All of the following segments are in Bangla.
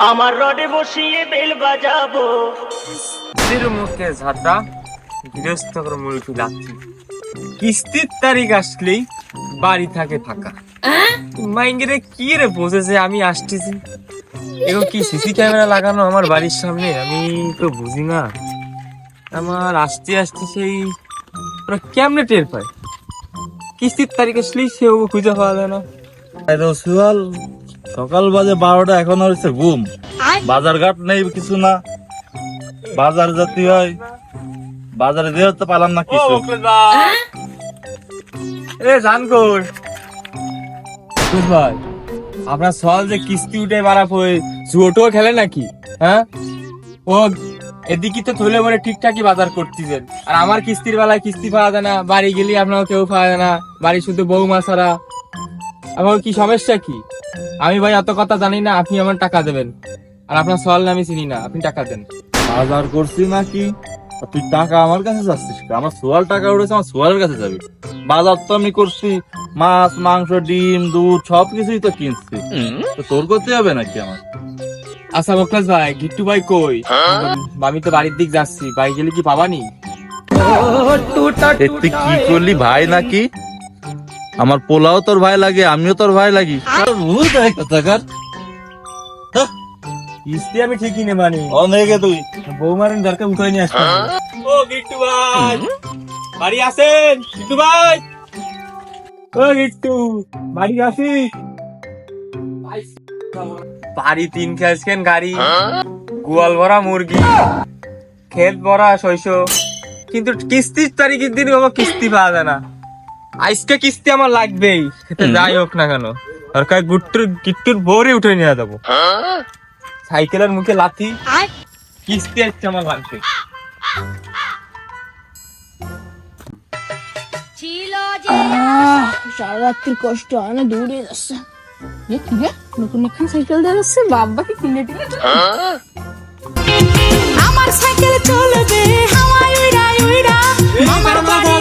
আমার রডে বসিয়ে বেল বাজাবো। মুখে ঝাঁটা গৃহস্থ মুরগি লাগছে, কিস্তির তারিখ আসলেই বাড়ি থাকে ফাঁকা। মাইঙ্গেরে কি রে বসেছে আমি আসতেছি, এরকম কি সিসি ক্যামেরা লাগানো আমার বাড়ির সামনে? আমি তো বুঝি না। আমার আসতে আসতে সেই ওরা কেমনে টের পায়? কিস্তির তারিখ আসলেই সেও খুঁজে পাওয়া যায় না। রসুয়াল সকাল বাজে 12টা, এখন হচ্ছে ঘুম। বাজার ঘাট নেই কিছু না, বাজার জাতি হয় বাজারে দিয়ে তো পালাম না কিছু। এ জান কই ভাই, আপনার সকাল যে কিস্তি উঠে বাড়াপ হয়ে জুয়োটো খেলে নাকি? হ্যাঁ, ও এদিকে তো থলে মরে ঠিকঠাকই বাজার করতেছেন, আর আমার কিস্তির বেলায় কিস্তি পাওয়া যায় না, বাড়ি গেলে আপনার কেউ পাওয়া যায় না, বাড়ি শুধু বৌমা ছাড়া। আমার কি সমস্যা কি? আমি ভাই অত কথা জানি না, আপনি আমার টাকা দেবেন। আর আপনার সওয়াল আমি চিনি না, আপনি টাকা দেন। বাজার করছি নাকি? তুই টাকা আমার কাছে যাচ্ছিস? আমার সোয়াল টাকা উঠেছে, আমার সোয়ালের কাছে যাবি? বাজার তো আমি করছি, মাছ মাংস ডিম দুধ সবকিছুই তো কিনছি, তো তোর করতে হবে নাকি আমার? আচ্ছা মোকলাস ভাই, গিট্টু ভাই কই? আমি তো বাড়ির দিক যাচ্ছি, বাড়ি গেলে কি পাবানি? তুই কি করলি ভাই নাকি? আমার পোলাও তোর ভাই লাগে, আমিও তোর ভাই লাগি। কিস্তি আমি ঠিকই নে মানি, অনেকে তুই বৌমারের দরকার উঠে নিয়ে আসতে। ও গিট্টু ভাই, বাড়ি আছেন? গিট্টু ভাই, ও গিট্টু, বাড়ি আসি। বাড়ি 3 খেয়েছেন গাড়ি, গোয়াল ভরা মুরগি, ক্ষেত ভরা শস্য, কিন্তু কিস্তির তারিখের দিন বাবা কিস্তি পাওয়া যায় না। আজকে কিস্তি আমার লাগবেই, যাই হোক না কেন, দরকার গিট্টুর ভোরে উঠে নিয়ে যাবো। সাইকেলের মুখে লাথি, কিস্তি আসছে আমার লাগবে। সারা রাত্রির কষ্ট অনেক দূরে যাচ্ছে। নতুন এখন সাইকেল দিয়ে যাচ্ছে, বাবাকে কিনে দিলে আমার সাইকেল চলবে হাওয়ায় উড়া উড়া, আমার বাড়ি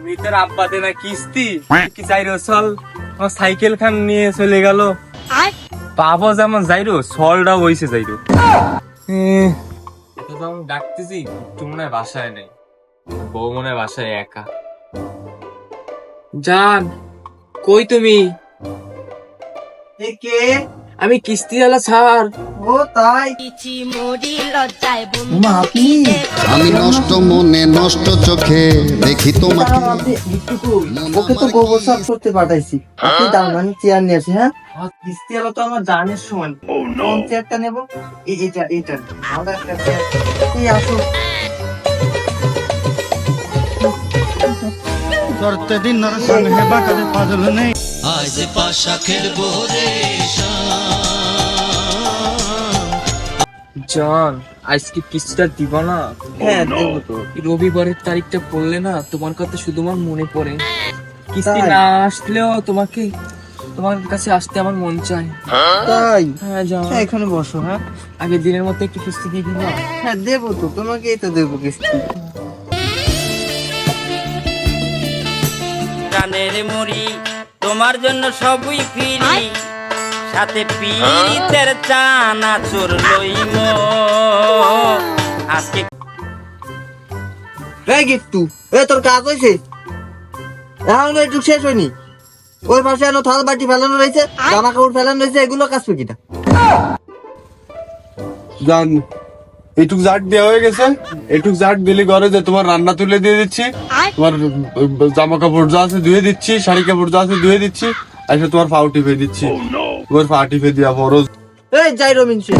মিটার আব্বা দে না কিস্তি কি চাইরো চল, আমার সাইকেল খান নিয়ে চলে গেল। পাবো যেমন যাইরো, সলটাও হইছে যাইরো। এটা তো আমি ডাকতেছি, একটু মনে হয় বাসায় নেই, বউ মনে হয় বাসায় একা। জান কই তুমি? কে? আমি কিস্তি আলা ছাড়। ও তাই? মা, আপনি? আমি নষ্ট মনে নষ্ট চোখে দেখি তোমাকে। আপনি একটু কই? ওকে তো গোবর সাফ করতে পাঠাইছি। আপনি দাঁড়ান, আমি চেয়ার নিয়ে আসি। হ্যাঁ, কিস্তি আলো তো আমার জানের সমান। কোন চেয়ারটা নেব? এটা আমাদের একটা চেয়ার। এই আসো। করতে দিন না সঙ্গে বাকারে পাগল নেই। আজ পাশা খেলবো রে জান আজকে কিস্তিটা দিব না? হ্যাঁ দেবো তো। রবিবারের তারিখটা পড়লে না তোমার কথা শুধু আমার মনে পড়ে। কিস্তি তাই? না আসলেও তোমার কাছে আসতে আমার মন চায়। তাই? হ্যাঁ জান, হ্যাঁ, এখানে বসো। হ্যাঁ আগের দিনের মতো একটু কিস্তি দিয়ে দিবা? হ্যাঁ দেবো তো, তোমাকেই তো দেবো কিস্তি। প্রাণের মুড়ি তোমার জন্য সবই ফিরি, সাথে পিরিতের চানা চোর লইম আজকে। এই গিট্টু, তোর কাজ হয়েছে? এখন তো একটু শেষ হয়নি। ওই পাশে এনো থাল বাটি ফেলানো রয়েছে, জামা কাপড় ফেলানো রয়েছে, এগুলো কাজ কিটা? জান এইটুক জাট দেওয়া হয়ে গেছে, এইটুক জাট দিলে ঘরে যে তোমার রান্না তুলে দিয়ে দিচ্ছি, তোমার জামা কাপড় যা আছে ধুয়ে দিচ্ছি, শাড়ি কাপড় যা আছে ধুয়ে দিচ্ছি, আর তোমার ফাউ টিপে দিচ্ছি। তোমার পা টিপে দিয়া ফরজ। এই যাই রমিন সিং,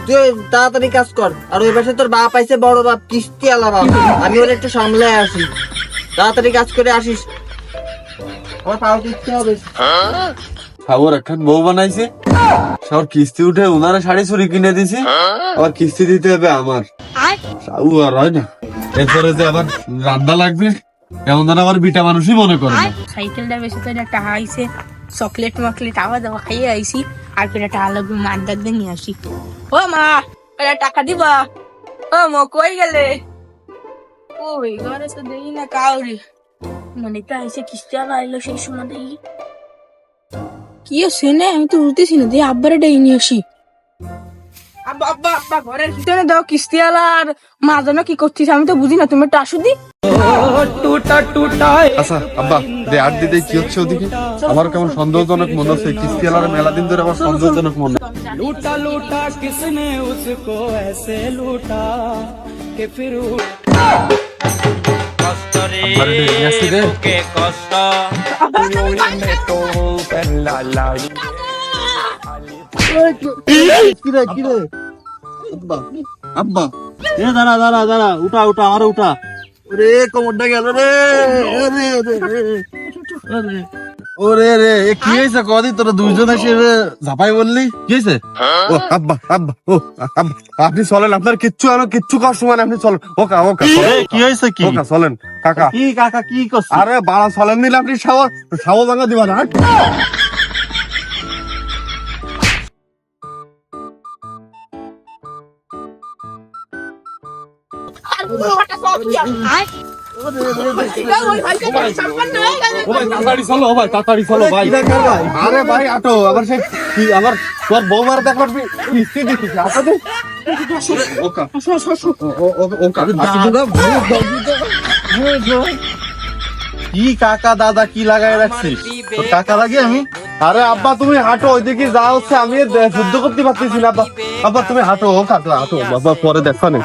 তুই তাড়াতাড়ি কাজ কর। আর ওই পাশে তোর বাপ আইছে, বড় বাপ, কিস্তি আলা বাপ, আমি ওর একটু সামলে আসি। তাড়াতাড়ি কাজ করে আসিস, আমার ফাউ টিপতে হবে। সাবর একখান বউ বানাইছে, সব কিস্তি উঠে ওনারা শাড়ি চুরি কিনে দিছি, আবার কিস্তি দিতে হবে আমার। সাবু আর হয় না, এরপরে যে আবার রান্না লাগবে, এমন যেন আবার বিটা মানুষই মনে করে না। সাইকেলটা বেশি করে একটা আইছে, চকলেট মকলেট আবার দাওয়া খাইয়ে আইছি, আর করে টাকা লাগবে মাদ্দার দিয়ে নিয়ে আসি। ও মা, টাকা দিবা? ও মা কই গেলে? ওই ঘরে তো দেখি না কাউরি, মানে তো আইসে কিস্তি আলা আইলো সেই সময় দেখি। কি আছে না, আমি তো বুঝতেছি না, দিয়ে আব্বারে ডেকে নিয়ে আসি। আব্বা আব্বা আব্বা, ঘরের ভিতরে দাও কিস্তিওয়ালা আর মা যেন কি করছিস, আমি তো বুঝি না, তুমি একটু আসো দি। আচ্ছা আব্বা দে আর দিতে কি হচ্ছে ওদিকে? আমার কেমন সন্দেহজনক মনে হচ্ছে, কিস্তি আলার মেলা দিন ধরে আমার সন্দেহজনক মনে হচ্ছে। लूटा लूटा किसने उसको ऐसे लूटा कि फिर কষ্ট রে আরে রে, ইয়াসি রে। বুকে কষ্ট কিরে কিরে আব্বা আব্বা এ দাঁড়া দাঁড়া দাঁড়া, উঠা উঠা আমার উঠা। রে কোমরটা গেল রে, ওরে রে এ কি হয়েছে কদি তোরা দুইজন এসে ঝাপাই বললি কি হয়েছে? ও আব্বা আব্বা ও আব্বা আপনি চলেন, আপনার কিচ্ছু কষ্ট মানে আপনি চলেন। ওকা ওকা কি হয়েছে কি? ওকা চলেন কাকা। কি কাকা কি করছিস? আরে বাড়া চলেন নিলে আপনি সাবো ভাঙা দিবেন। হাট। ও ভাই তাড়াতাড়ি চলো ভাই। আরে ভাই আটো আবার সে আমার তোর বৌমার দেখবার কিস্তি দিচ্ছিস আটো ওকা ওকা কি কাকা দাদা কি লাগাই রাখছিস? তোর টাকা লাগে আমি? আরে আব্বা তুমি হাঁটো, ওইদিকে যা হচ্ছে আমি শুদ্ধ করতে পারতেছি না। আব্বা আব্বা তুমি হাঁটো হাঁটো বাবা পরে দেখো না।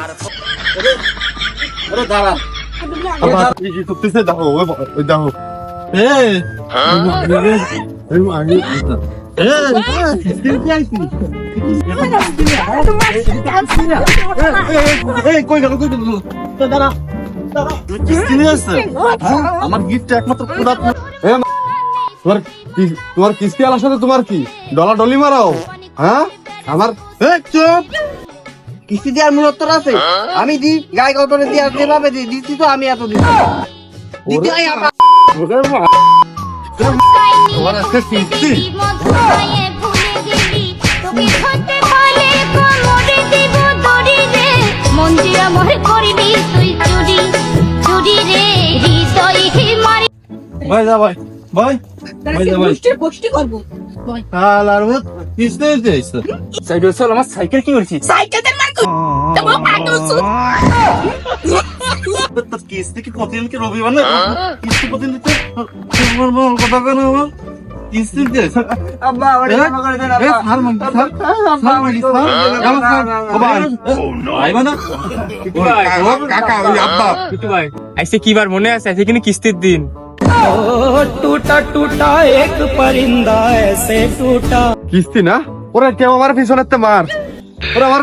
আরে দাঁড়া। আব্বা কি কি করতেছে দেখো ওই দেখো। কই গেল দাঁড়া আমার গিফটটা একমাত্র পুরা তোমার কিস্তি আলার সাথে তোমার কি ডলি মারাও? হ্যাঁ আমার চুপ। কিস্তি দেওয়ার মূলত আছে, আমি দি গায়ে কতরে দিয়ে যেভাবে দিচ্ছি তো আমি এত দিচ্ছি দিতে হয় আমার। তোমার আজকে কিস্তি মন্দিরা মহে করবি তুই চুরি চুরি রে হৃদয় হি মারি। ভাই যা ভাই ভাই গোষ্ঠী করবো। আর কিস্তি দিয়েছে সাইড চল, আমার সাইকেল কি করছিস? সাইকেলের মার তোর কিস্তি কি প্রতিদিন কি রবিবার না কিস্তি প্রতিদিন দিতে কথা কেন আমার কিস্তি দিয়েছে? আব্বা ওরে ক্ষমা করে দেন আব্বা। কাকা ওই আব্বা ভাই আইসে কি বার মনে আছে? আজকে কিন্তু কিস্তির দিন। टूटा टूटा एक परिंदा ऐसे टूटा। কিস্তি না ওরা কেউ আমার পিছনে মার ওরা আমার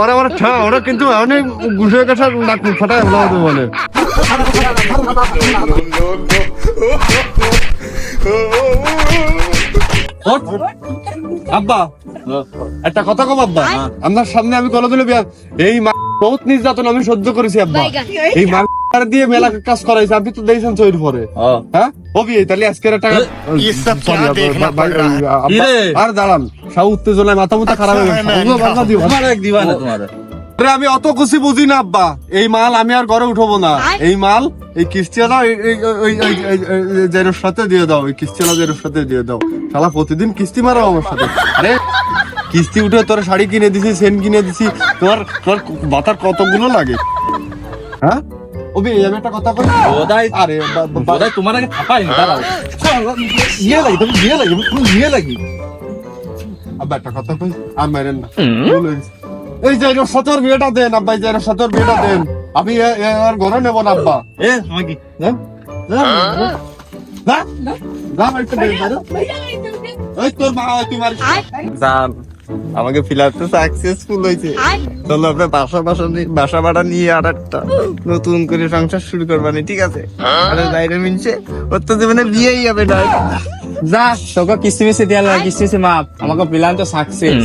ওরা আমার ওরা কিন্তু অনেক ঘুষে কাছে নাক ফাটায় বলে। আব্বা একটা কথা কম আব্বা, আপনার সামনে আমি কল দিলে এই বহুত নির্যাতন আমি সহ্য করেছি আব্বা। এই দিয়ে মেলা কাজ করাইছে আপনি তো দেখছেন চৈর পরে। হ্যাঁ ওবি তাহলে আজকের একটা আর দাঁড়ান সব উত্তেজনায় মাথা মুথা খারাপ হয়ে গেছে। আমি অত কিছু বুঝি না আব্বা, এই মাল আমি আর ঘরে উঠবো না। এই মাল এই কিস্তিওয়ালা জেরোর সাথে দিয়ে দাও, এই কিস্তিওয়ালা জেরোর সাথে দিয়ে দাও। শালা প্রতিদিন কিস্তি মারাও আমার সাথে। আরে কিস্তি উঠে তোর শাড়ি কিনে দিছি, সেন কিনে দিছি, তোমার বাতার কতগুলো লাগে। হ্যাঁ ওবি আমি একটা কথা বলি। আরে বোধহয় তোমার আগে থাপাই দাঁড়াও ইয়ে লাগে তুমি ইয়ে লাগে আব্বা একটা কথা কই আর মারেন না। এই যে সতর বিয়েটা দেন আব্বা, এই যে সতর বিয়েটা দেন, আমি আর ঘরে নেব না আব্বা। এ আমাকে তোর মা তোমার জান আমাকে ফিলার তো সাকসেসফুল হয়েছে, চলো আপনার বাসা ভাড়া নিয়ে আর একটা নতুন করে সংসার শুরু করবানি, ঠিক আছে? আরে যাইরে মিনছে ওর তো জীবনে বিয়েই হবে না। যা তোকে কিস্তি মিস্তি দেওয়া লাগে, কিস্তি মিস্তি মাপ, আমাকে প্ল্যান তো সাকসেস।